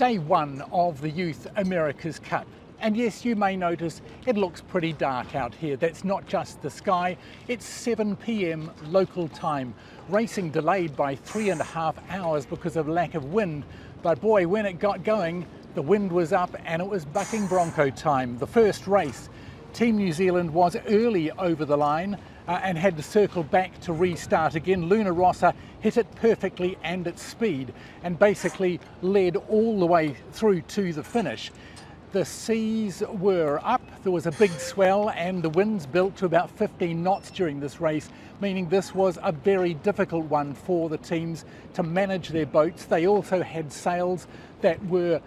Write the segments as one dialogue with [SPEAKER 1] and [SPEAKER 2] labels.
[SPEAKER 1] Day one of the Youth America's Cup. And yes, you may notice it looks pretty dark out here. That's not just the sky, it's 7 p.m. local time. Racing delayed by 3.5 hours because of lack of wind. But boy, when it got going, the wind was up and it was bucking bronco time. The first race, Team New Zealand was early over the line and had to circle back to restart again. Luna Rossa hit it perfectly and at speed and basically led all the way through to the finish. The seas were up, there was a big swell and the winds built to about 15 knots during this race, meaning this was a very difficult one for the teams to manage their boats. They also had sails that were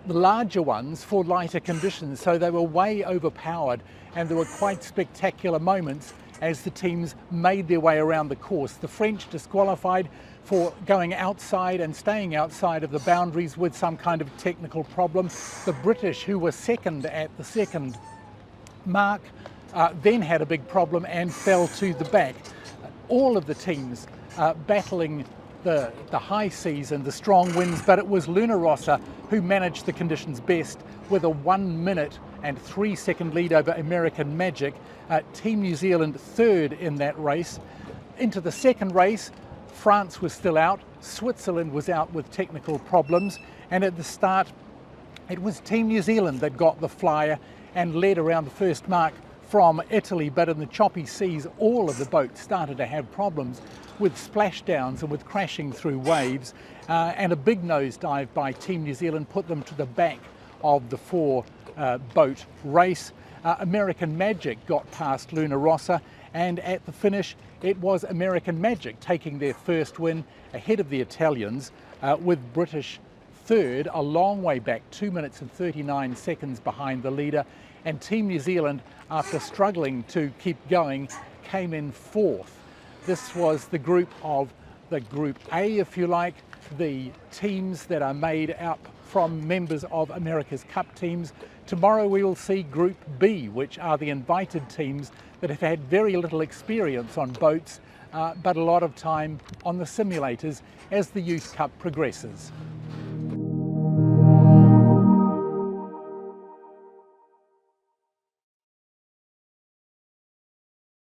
[SPEAKER 1] the larger ones for lighter conditions, so they were way overpowered, and there were quite spectacular moments as the teams made their way around the course. The French disqualified for going outside and staying outside of the boundaries with some kind of technical problem. The British, who were second at the second mark, then had a big problem and fell to the back. All of the teams battling the high seas and the strong winds, but it was Luna Rossa who managed the conditions best with a 1 minute and 3 second lead over American Magic. Team New Zealand third in that race. Into the second race, France was still out, Switzerland was out with technical problems, and at the start it was Team New Zealand that got the flyer and led around the first mark from Italy, but in the choppy seas all of the boats started to have problems with splashdowns and with crashing through waves, and a big nosedive by Team New Zealand put them to the back of the four boat race. American Magic got past Luna Rossa, and at the finish it was American Magic taking their first win ahead of the Italians, with British third a long way back, 2 minutes and 39 seconds behind the leader, and Team New Zealand, after struggling to keep going, came in fourth. This was the Group A, if you like, the teams that are made up from members of America's Cup teams. Tomorrow we will see Group B, which are the invited teams that have had very little experience on boats, but a lot of time on the simulators as the Youth Cup progresses.